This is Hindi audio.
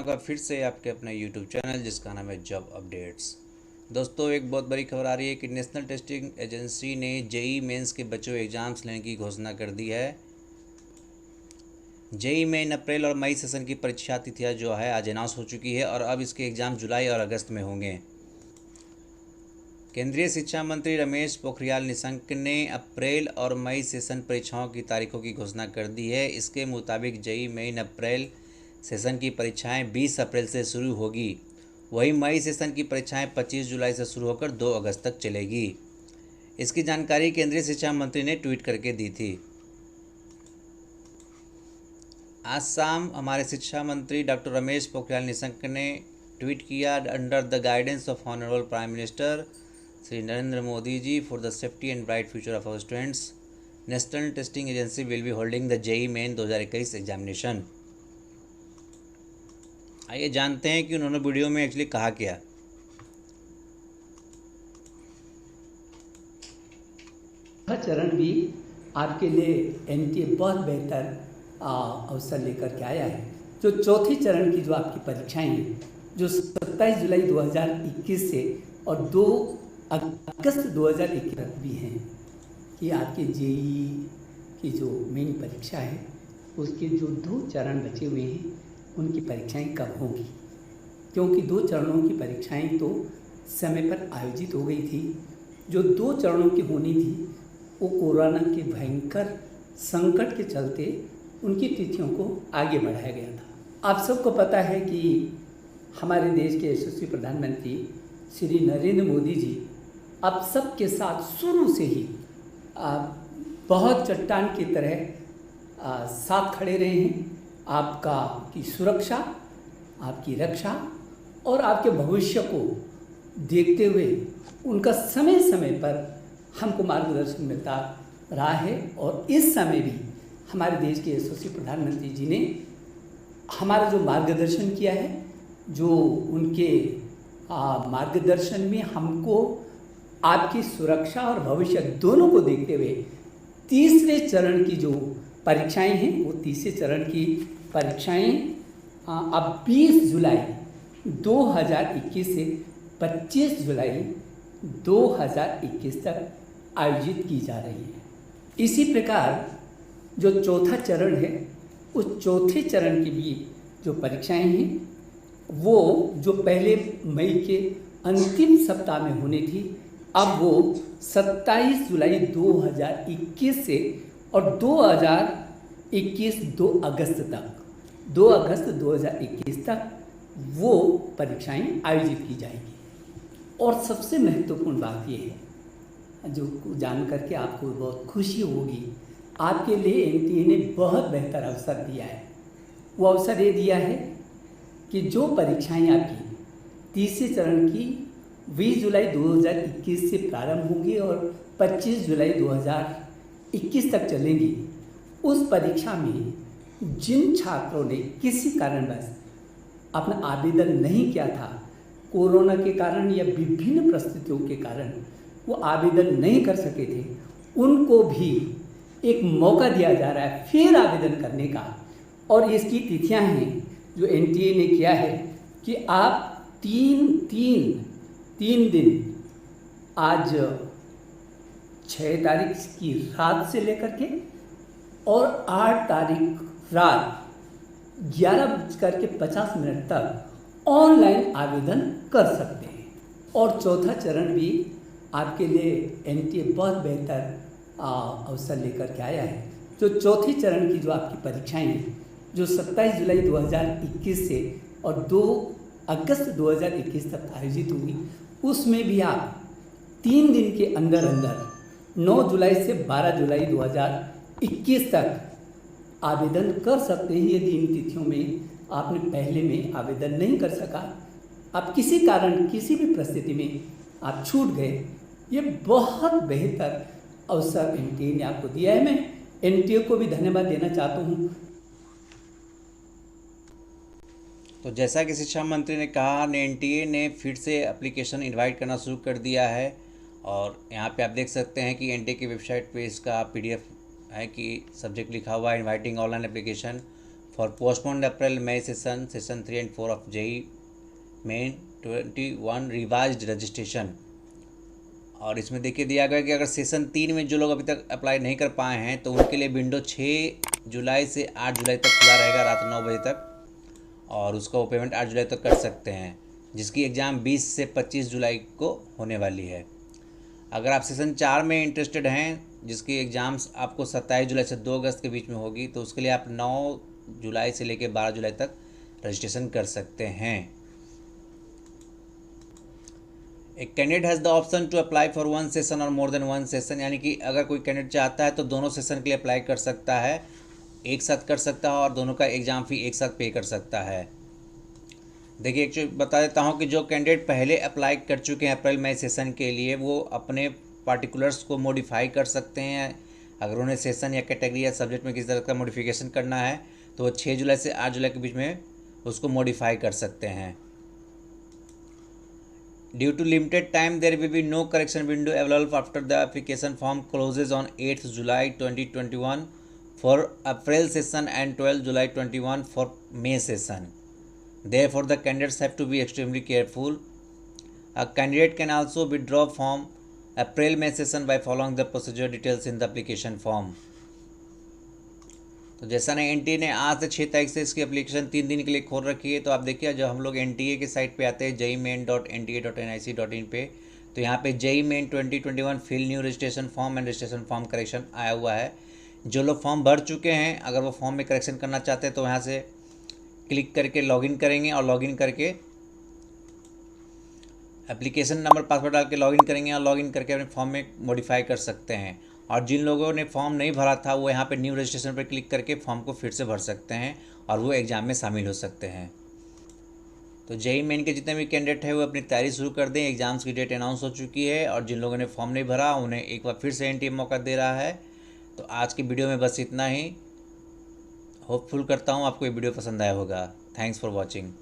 आपका फिर से आपके अपने यूट्यूब चैनल जिसका नाम है जॉब अपडेट्स। दोस्तों, एक बहुत बड़ी खबर आ रही है कि नेशनल टेस्टिंग एजेंसी ने जेई मेंस के बच्चों एग्ज़ाम्स लेने की घोषणा कर दी है। जेई मेन अप्रैल और मई सेशन की परीक्षा तिथियां जो है आज अनाउंस हो चुकी है और अब इसके एग्ज़ाम जुलाई और अगस्त में होंगे। केंद्रीय शिक्षा मंत्री रमेश पोखरियाल निशंक ने अप्रैल और मई सेशन परीक्षाओं की तारीखों की घोषणा कर दी है। इसके मुताबिक जेई मेन अप्रैल सेशन की परीक्षाएं 20 अप्रैल से शुरू होगी। वहीं मई सेशन की परीक्षाएं 25 जुलाई से शुरू होकर 2 अगस्त तक चलेगी। इसकी जानकारी केंद्रीय शिक्षा मंत्री ने ट्वीट करके दी थी। आज शाम हमारे शिक्षा मंत्री डॉक्टर रमेश पोखरियाल निशंक ने ट्वीट किया, under the guidance of honourable prime minister Shri Narendra Modi ji for the safety and bright future of our students, National Testing Agency will be holding the JEE Main 2021 examination. आइए जानते हैं कि उन्होंने वीडियो में एक्चुअली कहा क्या। चरण भी आपके लिए एनटीए बहुत बेहतर अवसर लेकर के आया है। जो चौथे चरण की जो आपकी परीक्षाएं हैं जो 27 जुलाई 2021 से और 2 अगस्त 2021 तक भी हैं कि आपके जेई की जो मेन परीक्षा है उसके जो 2 चरण बचे हुए हैं उनकी परीक्षाएं कब होंगी, क्योंकि 2 चरणों की परीक्षाएं तो समय पर आयोजित हो गई थी। जो 2 चरणों की होनी थी वो कोरोना के भयंकर संकट के चलते उनकी तिथियों को आगे बढ़ाया गया था। आप सबको पता है कि हमारे देश के यशस्वी प्रधानमंत्री श्री नरेंद्र मोदी जी अब सबके साथ शुरू से ही बहुत चट्टान की तरह साथ खड़े रहे हैं। की सुरक्षा, आपकी रक्षा और आपके भविष्य को देखते हुए उनका समय समय पर हमको मार्गदर्शन मिलता रहा है और इस समय भी हमारे देश के यशस्वी प्रधानमंत्री जी ने हमारा जो मार्गदर्शन किया है, जो उनके मार्गदर्शन में हमको आपकी सुरक्षा और भविष्य दोनों को देखते हुए तीसरे चरण की जो परीक्षाएं हैं वो तीसरे चरण की परीक्षाएं अब 20 जुलाई 2021 से 25 जुलाई 2021 तक आयोजित की जा रही है। इसी प्रकार जो चौथा चरण है उस चौथे चरण की भी जो परीक्षाएं हैं वो जो पहले मई के अंतिम सप्ताह में होनी थी अब वो 27 जुलाई 2021 से और 2 अगस्त तक 2 अगस्त 2021 तक वो परीक्षाएं आयोजित की जाएगी। और सबसे महत्वपूर्ण बात ये है जो जान करके आपको बहुत खुशी होगी, आपके लिए एनटीए ने बहुत बेहतर अवसर दिया है। वो अवसर ये दिया है कि जो परीक्षाएं आपकी तीसरे चरण की 20 जुलाई 2021 से प्रारंभ होंगी और 25 जुलाई 2021 तक चलेंगी, उस परीक्षा में जिन छात्रों ने किसी कारणवश अपना आवेदन नहीं किया था, कोरोना के कारण या विभिन्न परिस्थितियों के कारण वो आवेदन नहीं कर सके थे, उनको भी एक मौका दिया जा रहा है फिर आवेदन करने का। और इसकी तिथियां हैं जो एनटीए ने किया है कि आप तीन दिन आज 6 तारीख की रात से लेकर के और 8 तारीख रात 11:50 तक ऑनलाइन आवेदन कर सकते हैं। और चौथा चरण भी आपके लिए एनटीए बहुत बेहतर अवसर लेकर के आया है। जो चौथे चरण की जो आपकी परीक्षाएं हैं जो 27 जुलाई 2021 से और 2 अगस्त 2021 तक आयोजित होगी, उसमें भी आप 3 दिन के अंदर 9 जुलाई से 12 जुलाई 2021 तक आवेदन कर सकते हैं। यदि इन तिथियों में आपने पहले में आवेदन नहीं कर सका, आप किसी कारण किसी भी परिस्थिति में आप छूट गए, ये बहुत बेहतर अवसर एनटीए ने आपको दिया है। मैं एनटीए को भी धन्यवाद देना चाहता हूँ। तो जैसा कि शिक्षा मंत्री ने कहा, एनटीए ने फिर से एप्लीकेशन इनवाइट करना शुरू कर दिया है और यहाँ पे आप देख सकते हैं कि एनटीए की वेबसाइट पे इसका पीडीएफ है कि सब्जेक्ट लिखा हुआ है inviting online application for postponed April May session 3 and 4 of JEE Main 21 revised registration। और इसमें देखिए दिया गया कि अगर सेशन 3 में जो लोग अभी तक अप्लाई नहीं कर पाए हैं तो उनके लिए विंडो 6 जुलाई से 8 जुलाई तक खुला रहेगा रात 9 बजे तक, और उसका वो पेमेंट 8 जुलाई तक कर सकते हैं, जिसकी एग्ज़ाम 20 से 25 जुलाई को होने वाली है। अगर आप सेशन 4 में इंटरेस्टेड हैं, जिसकी एग्ज़ाम्स आपको 27 जुलाई से 2 अगस्त के बीच में होगी, तो उसके लिए आप 9 जुलाई से लेकर 12 जुलाई तक रजिस्ट्रेशन कर सकते हैं। एक candidate has the option to apply for one session और मोर देन वन सेशन, यानी कि अगर कोई कैंडिडेट चाहता है तो दोनों सेशन के लिए अप्लाई कर सकता है, एक साथ कर सकता है और दोनों का एग्ज़ाम फ़ी एक साथ पे कर सकता है। देखिए एक्चुअली बता देता हूँ कि जो कैंडिडेट पहले अप्लाई कर चुके हैं अप्रैल मई सेशन के लिए, वो अपने पार्टिकुलर्स को मॉडिफाई कर सकते हैं। अगर उन्हें सेशन या कैटेगरी या सब्जेक्ट में किसी तरह का मॉडिफिकेशन करना है तो वो 6 जुलाई से 8 जुलाई के बीच में उसको मॉडिफाई कर सकते हैं। Due to limited time there will be no correction window available after the application form closes on 8 July 2021 for April session and 12 July 21 for May session. Therefore, the candidates have to be extremely careful. A candidate can also withdraw from April May session by following the procedure details in the application form. तो जैसा ना NTA ने आज से 6 तारीख से इसकी एप्लीकेशन 3 दिन के लिए खोल रखी है, तो आप देखिए जब हम लोग NTA के साइट पे आते हैं jeimain.nta.nic.in पे, तो यहाँ पे JEE Main 2021 fill new registration form and registration form correction आया हुआ है। जो लोग फॉर्म भर चुके हैं, अगर वो फॉर्म में करेक्शन करना चाहते हैं तो यहाँ से क्लिक करके लॉगिन करेंगे और लॉगिन करके एप्लीकेशन नंबर पासवर्ड डाल के लॉगिन करेंगे और लॉगिन करके अपने फॉर्म में मॉडिफाई कर सकते हैं। और जिन लोगों ने फॉर्म नहीं भरा था वो यहाँ पे न्यू रजिस्ट्रेशन पर क्लिक करके फॉर्म को फिर से भर सकते हैं और वो एग्ज़ाम में शामिल हो सकते हैं। तो JEE मेन के जितने भी कैंडिडेट हैं वो अपनी तैयारी शुरू कर दें। एग्ज़ाम्स की डेट अनाउंस हो चुकी है और जिन लोगों ने फॉर्म नहीं भरा उन्हें एक बार फिर से NTA मौका दे रहा है। तो आज की वीडियो में बस इतना ही। होपफुल करता हूँ आपको ये वीडियो पसंद आया होगा। Thanks for watching.